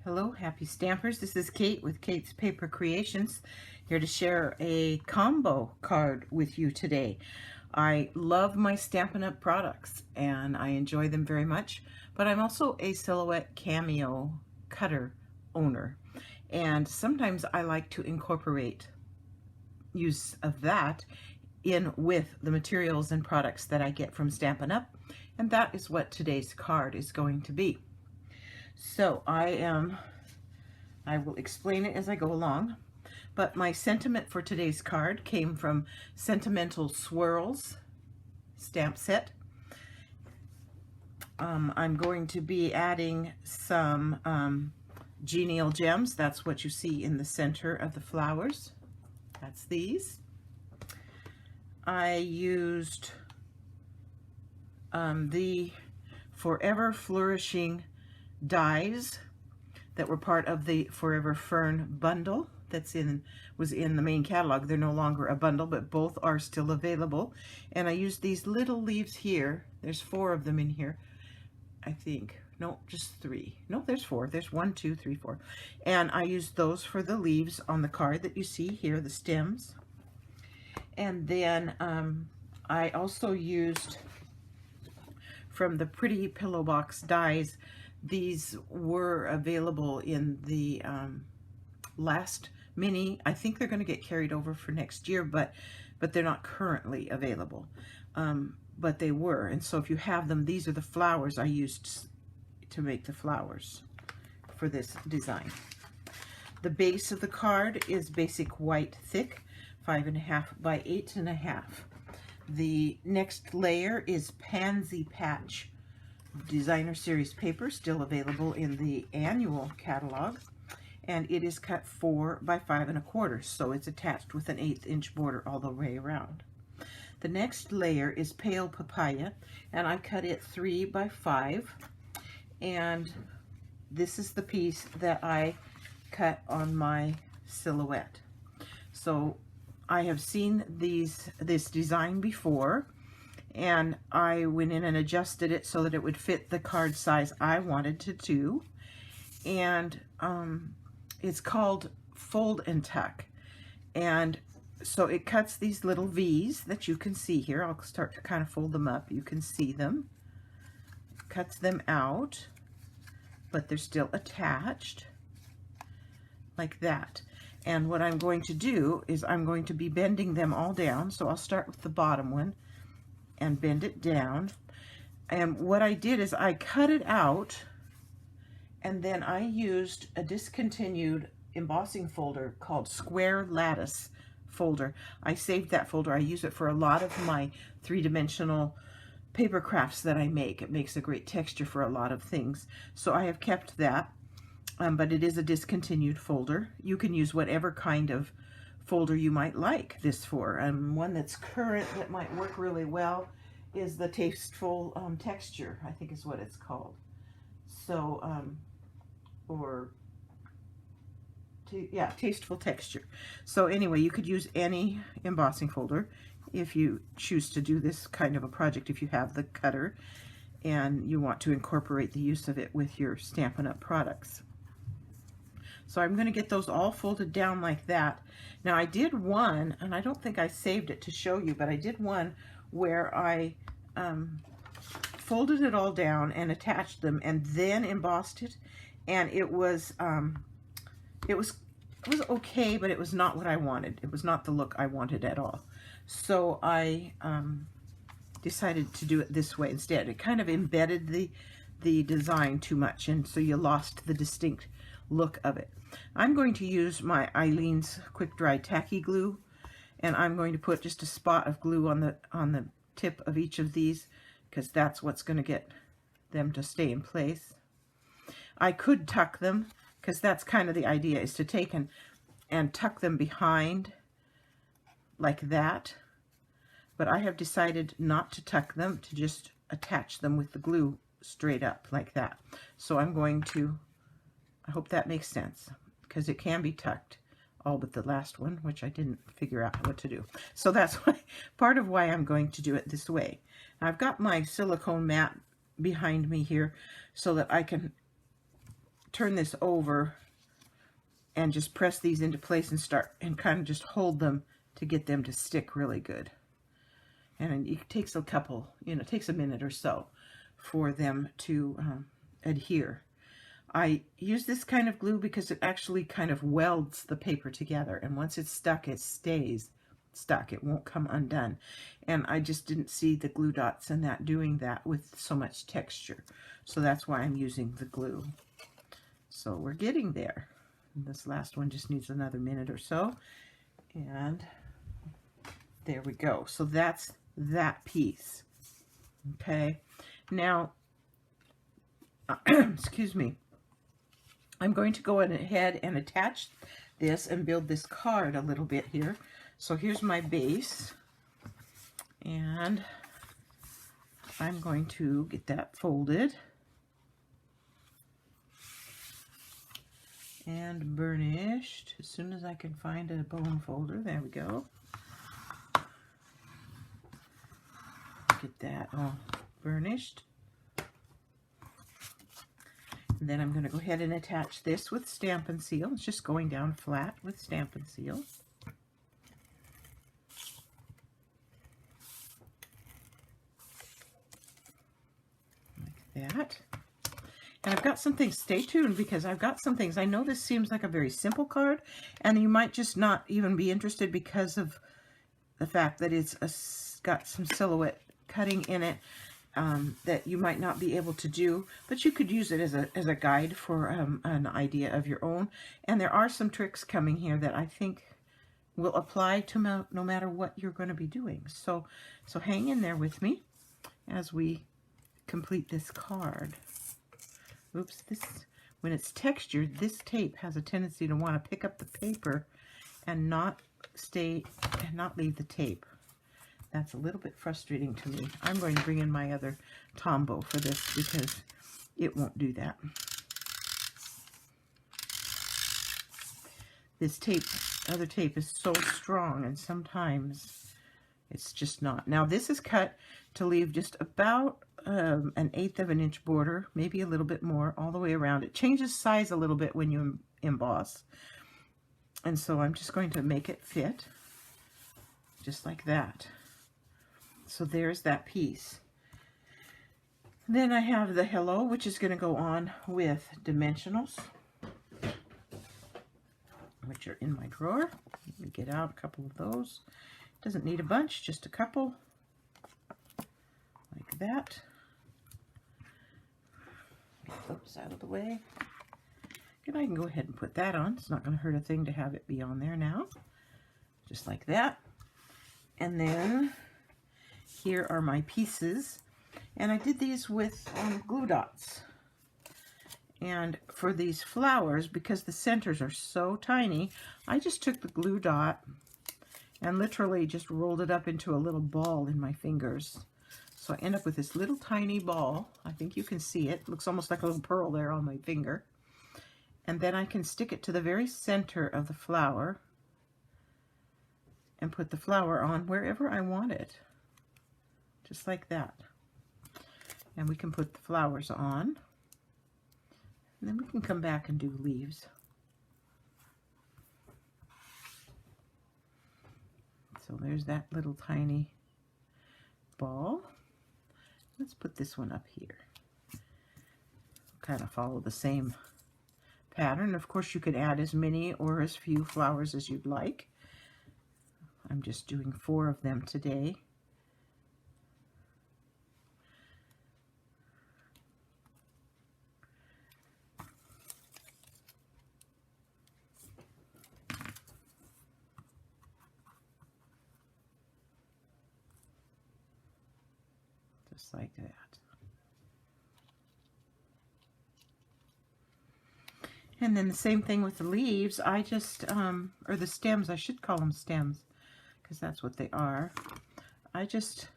Hello, happy stampers. This is Kate with Kate's Paper Creations, here to share a combo card with you today. I love my Stampin' Up! Products and I enjoy them very much, but I'm also a Silhouette Cameo cutter owner, and sometimes I like to incorporate use of that in with the materials and products that I get from Stampin' Up!, and that is what today's card is going to be. So I will explain it as I go along, but my sentiment for today's card came from Sentimental Swirls stamp set. I'm going to be adding some genial gems. That's what you see in the center of the flowers. That's these. I used the Forever Flourishing dies that were part of the Forever Fern bundle was in the main catalog. They're no longer a bundle, but both are still available. And I used these little leaves here. There's 4 of them in here, I think. No, just 3. No, there's 4. There's 1, 2, 3, 4. And I used those for the leaves on the card that you see here, the stems. And then I also used from the Pretty Pillow Box dies. These were available in the last mini. I think they're going to get carried over for next year, but they're not currently available. But they were, and so if you have them, these are the flowers I used to make the flowers for this design. The base of the card is basic white thick, 5.5 by 8.5. The next layer is Pansy Patch Designer Series paper, still available in the annual catalog, and it is cut 4 by 5.25, so it's attached with an 1/8 inch border all the way around. The next layer is Pale Papaya, and I cut it 3 by 5, and this is the piece that I cut on my silhouette. So I have seen this design before, and I went in and adjusted it so that it would fit the card size I wanted to do. And it's called Fold and Tuck. And so it cuts these little V's that you can see here. I'll start to kind of fold them up. You can see them. Cuts them out, but they're still attached like that. And what I'm going to do is I'm going to be bending them all down. So I'll start with the bottom one and bend it down. And what I did is I cut it out, and then I used a discontinued embossing folder called Square Lattice folder. I saved that folder. I use it for a lot of my 3-dimensional paper crafts that I make. It makes a great texture for a lot of things. So I have kept that. But it is a discontinued folder. You can use whatever kind of folder you might like this for. One that's current that might work really well is the Tasteful Texture, I think is what it's called. So, yeah, Tasteful Texture. So anyway, you could use any embossing folder if you choose to do this kind of a project, if you have the cutter and you want to incorporate the use of it with your Stampin' Up! Products. So I'm going to get those all folded down like that. Now I did one, and I don't think I saved it to show you, but I did one where I folded it all down and attached them and then embossed it, and it was okay, but it was not what I wanted. It was not the look I wanted at all. So I decided to do it this way instead. It kind of embedded the design too much, and so you lost the distinct look of it. I'm going to use my Eileen's quick dry tacky glue, and I'm going to put just a spot of glue on the tip of each of these, because that's what's going to get them to stay in place. I could tuck them, because that's kind of the idea, is to take and tuck them behind like that, but I have decided not to tuck them, to just attach them with the glue straight up like that. So I'm going to, I hope that makes sense, because it can be tucked, all but the last one, which I didn't figure out what to do. So that's part of why I'm going to do it this way. I've got my silicone mat behind me here so that I can turn this over and just press these into place and start and kind of just hold them to get them to stick really good. And it takes a couple, it takes a minute or so for them to adhere. I use this kind of glue because it actually kind of welds the paper together, and once it's stuck, it stays stuck. It won't come undone. And I just didn't see the glue dots in that doing that with so much texture. So that's why I'm using the glue. So we're getting there. And this last one just needs another minute or so. And there we go. So that's that piece. Okay. Now, excuse me. I'm going to go ahead and attach this and build this card a little bit here. So here's my base, and I'm going to get that folded and burnished as soon as I can find a bone folder. There we go. Get that all burnished. And then I'm going to go ahead and attach this with Stampin' Seal. It's just going down flat with Stampin' Seal. Like that. And I've got some things, stay tuned, because I've got some things. I know this seems like a very simple card, and you might just not even be interested because of the fact that it's got some silhouette cutting in it. That you might not be able to do, but you could use it as a guide for an idea of your own. And there are some tricks coming here that I think will apply to no matter what you're going to be doing. So hang in there with me as we complete this card. Oops, when it's textured, this tape has a tendency to want to pick up the paper and not leave the tape. That's a little bit frustrating to me. I'm going to bring in my other Tombow for this because it won't do that. This other tape is so strong, and sometimes it's just not. Now this is cut to leave just about 1/8 of an inch border, maybe a little bit more, all the way around. It changes size a little bit when you emboss. And so I'm just going to make it fit just like that. So there's that piece. Then I have the hello, which is going to go on with dimensionals, which are in my drawer. Let me get out a couple of those. Doesn't need a bunch, just a couple, like that. Oops, out of the way. And I can go ahead and put that on. It's not going to hurt a thing to have it be on there now, just like that. And then here are my pieces, and I did these with glue dots. And for these flowers, because the centers are so tiny, I just took the glue dot and literally just rolled it up into a little ball in my fingers. So I end up with this little tiny ball. I think you can see it. It looks almost like a little pearl there on my finger. And then I can stick it to the very center of the flower and put the flower on wherever I want it. Just like that. And we can put the flowers on. And then we can come back and do leaves. So there's that little tiny ball. Let's put this one up here. Kind of follow the same pattern. Of course, you could add as many or as few flowers as you'd like. I'm just doing 4 of them today. Just like that. And then the same thing with the leaves. I just, or the stems, I should call them stems, because that's what they are. I just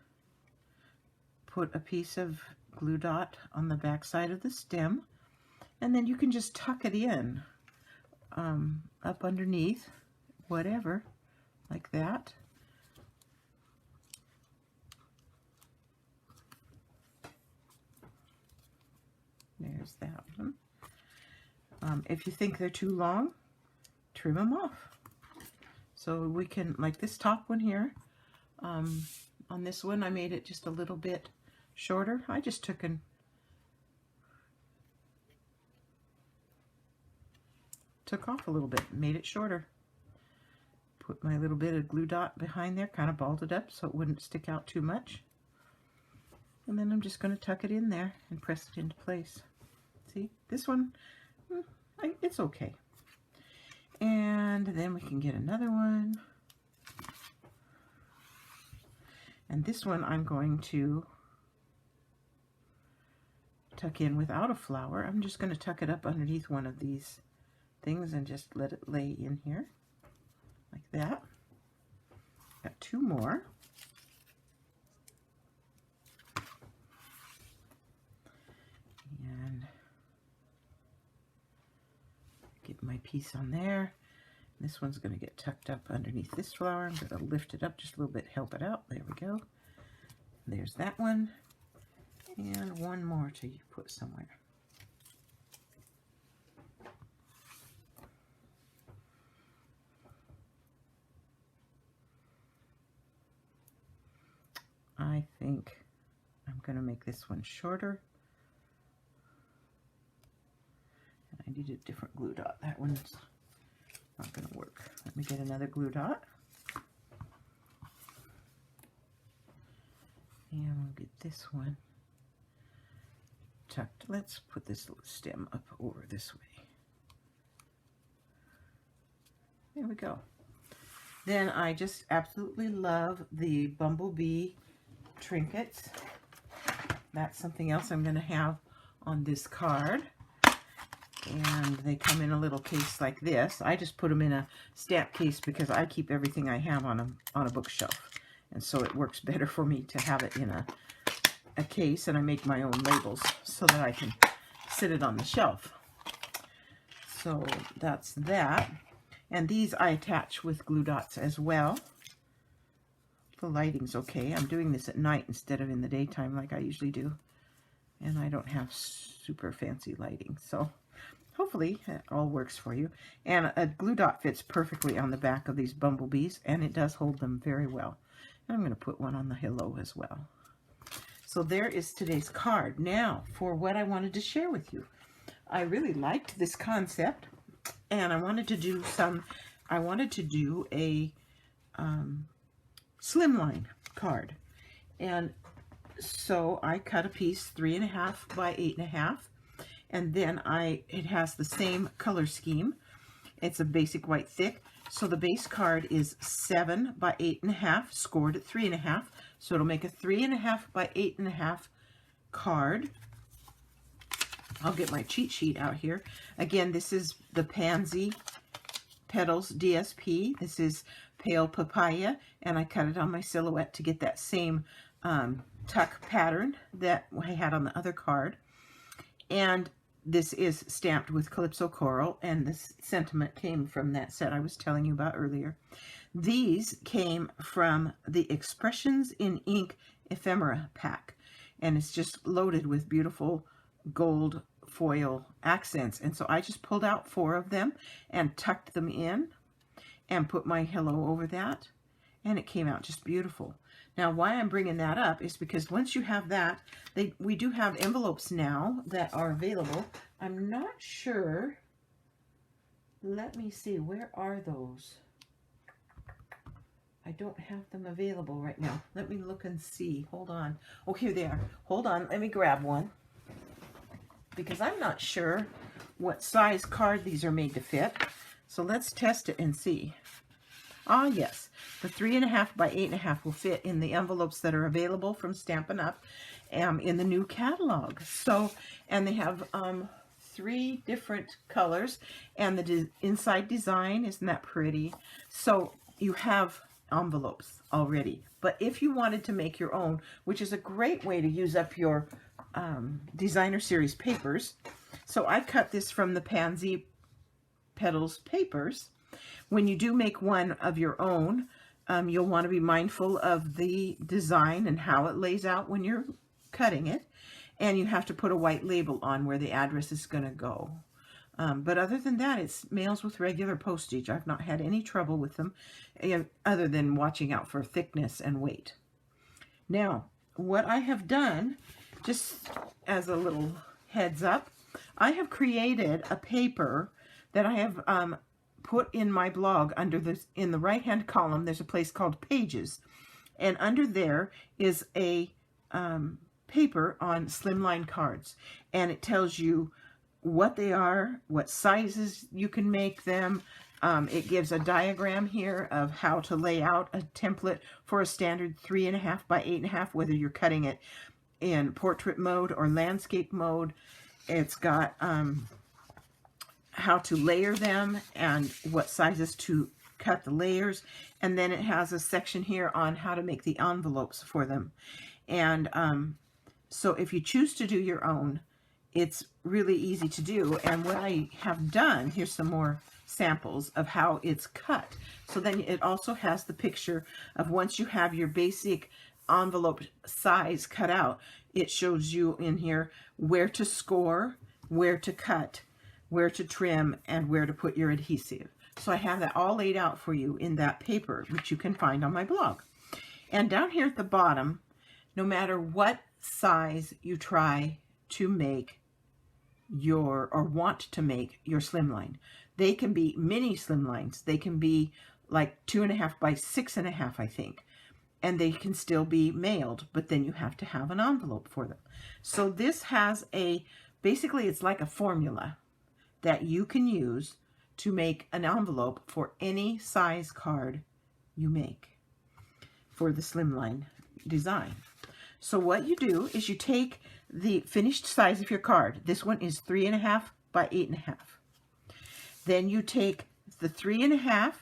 put a piece of glue dot on the back side of the stem, and then you can just tuck it in, up underneath, whatever, like that. There's that one. If you think they're too long, trim them off. So we can, like this top one here, on this one I made it just a little bit shorter. I just took off a little bit, made it shorter. Put my little bit of glue dot behind there, kind of balled it up so it wouldn't stick out too much. And then I'm just going to tuck it in there and press it into place. See, this one, it's okay. And then we can get another one. And this one I'm going to tuck in without a flower. I'm just going to tuck it up underneath one of these things and just let it lay in here like that. Got two more. And get my piece on there. This one's going to get tucked up underneath this flower. I'm going to lift it up just a little bit, help it out. There we go. There's that one. And one more to put somewhere. I think I'm going to make this one shorter. And I need a different glue dot. That one's not going to work. Let me get another glue dot. And we'll get this one tucked. Let's put this little stem up over this way. There we go. Then I just absolutely love the bumblebee trinkets. That's something else I'm going to have on this card. And they come in a little case like this. I just put them in a stamp case because I keep everything I have on a bookshelf. And so it works better for me to have it in a case, and I make my own labels so that I can sit it on the shelf. So that's that. And these I attach with glue dots as well. The lighting's okay. I'm doing this at night instead of in the daytime like I usually do. And I don't have super fancy lighting. So hopefully it all works for you. And a glue dot fits perfectly on the back of these bumblebees, and it does hold them very well. And I'm going to put one on the hello as well. So there is today's card. Now for what I wanted to share with you. I really liked this concept, and I wanted to do a slimline card. And so I cut a piece 3.5 by 8.5, and then it has the same color scheme. It's a basic white thick. So the base card is 7 by 8.5, scored at 3.5. So it'll make a 3.5 by 8.5 card. I'll get my cheat sheet out here. Again, this is the Pansy Petals DSP. This is Pale Papaya, and I cut it on my silhouette to get that same tuck pattern that I had on the other card. And this is stamped with Calypso Coral, and this sentiment came from that set I was telling you about earlier. These came from the Expressions in Ink ephemera pack, and it's just loaded with beautiful gold foil accents. And so I just pulled out 4 of them and tucked them in and put my hello over that, and it came out just beautiful. Now, why I'm bringing that up is because once you have that, we do have envelopes now that are available. I'm not sure. Let me see. Where are those? I don't have them available right now. Let me look and see. Hold on. Oh, here they are. Hold on. Let me grab one, because I'm not sure what size card these are made to fit. So let's test it and see. Ah, yes, the 3.5 by 8.5 will fit in the envelopes that are available from Stampin' Up! In the new catalog. So, and they have 3 different colors, and the inside design, isn't that pretty? So you have envelopes already. But if you wanted to make your own, which is a great way to use up your designer series papers. So I cut this from the Pansy Petals papers. When you do make one of your own, you'll want to be mindful of the design and how it lays out when you're cutting it. And you have to put a white label on where the address is going to go. But other than that, it's mails with regular postage. I've not had any trouble with them, other than watching out for thickness and weight. Now, what I have done, just as a little heads up, I have created a paper that I have put in my blog under this. In the right-hand column, there's a place called Pages. And under there is a paper on slimline cards. And it tells you what they are, what sizes you can make them. It gives a diagram here of how to lay out a template for a standard 3.5 by 8.5, whether you're cutting it in portrait mode or landscape mode. It's got how to layer them and what sizes to cut the layers. And then it has a section here on how to make the envelopes for them. And so if you choose to do your own, it's really easy to do. And what I have done, here's some more samples of how it's cut. So then it also has the picture of once you have your basic envelope size cut out, it shows you in here where to score, where to cut, where to trim, and where to put your adhesive. So I have that all laid out for you in that paper, which you can find on my blog. And down here at the bottom, no matter what size you try to make your, or want to make your slimline, they can be mini slimlines. They can be like 2.5 by 6.5, I think. And they can still be mailed, but then you have to have an envelope for them. So this has a, basically it's like a formula that you can use to make an envelope for any size card you make for the slimline design. So what you do is you take the finished size of your card. This one is 3.5 by 8.5. Then you take the 3.5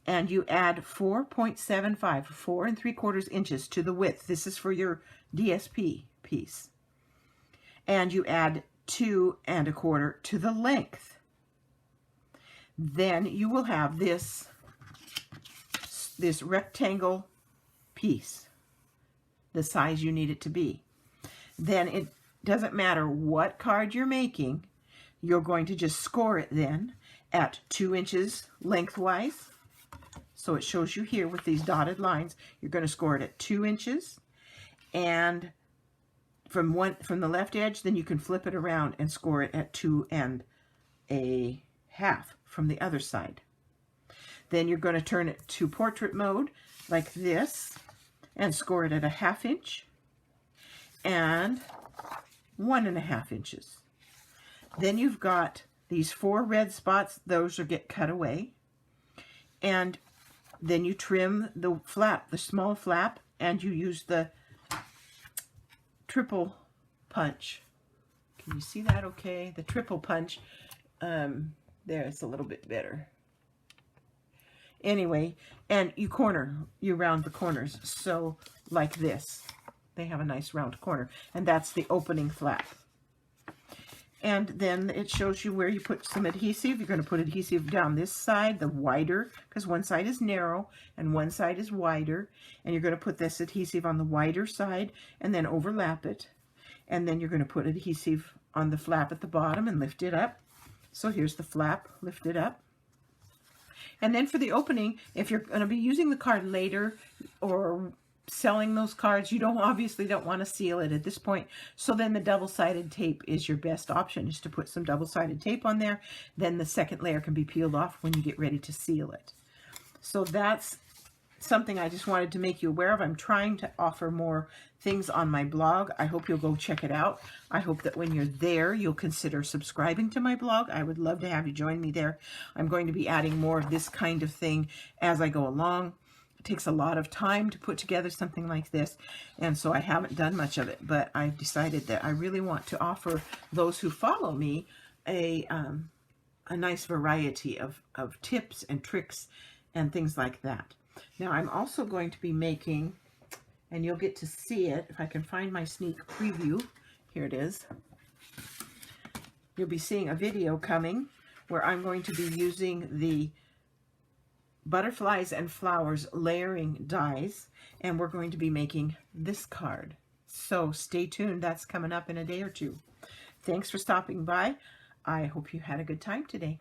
and you add 4.75, 4 3/4 inches to the width. This is for your DSP piece. And you add 2 1/4 to the length. Then you will have this rectangle piece, the size you need it to be. Then it doesn't matter what card you're making, you're going to just score it then at 2 inches lengthwise. So it shows you here with these dotted lines, you're going to score it at 2 inches. And from the left edge, then you can flip it around and score it at 2 1/2 from the other side. Then you're going to turn it to portrait mode like this and score it at 1/2 inch and 1.5 inches. Then you've got these 4 red spots. Those will get cut away. And then you trim the flap, the small flap, and you use the triple punch. Can you see that okay? The triple punch. There, it's a little bit better. Anyway, and you round the corners. So like this, they have a nice round corner, and that's the opening flap. And then it shows you where you put some adhesive. You're going to put adhesive down this side, the wider, because one side is narrow and one side is wider. And you're going to put this adhesive on the wider side and then overlap it. And then you're going to put adhesive on the flap at the bottom and lift it up. So here's the flap lifted up. And then for the opening, if you're going to be using the card later or selling those cards, you obviously don't want to seal it at this point. So then the double-sided tape is your best option, is to put some double-sided tape on there. Then the second layer can be peeled off when you get ready to seal it. So that's something I just wanted to make you aware of. I'm trying to offer more things on my blog. I hope you'll go check it out. I hope that when you're there, you'll consider subscribing to my blog. I would love to have you join me there. I'm going to be adding more of this kind of thing as I go along. It takes a lot of time to put together something like this, and so I haven't done much of it, but I've decided that I really want to offer those who follow me a nice variety of tips and tricks and things like that. Now I'm also going to be making, and you'll get to see it if I can find my sneak preview. Here it is. You'll be seeing a video coming where I'm going to be using the butterflies and flowers layering dies, and we're going to be making this card. So stay tuned. That's coming up in a day or two. Thanks for stopping by. I hope you had a good time today.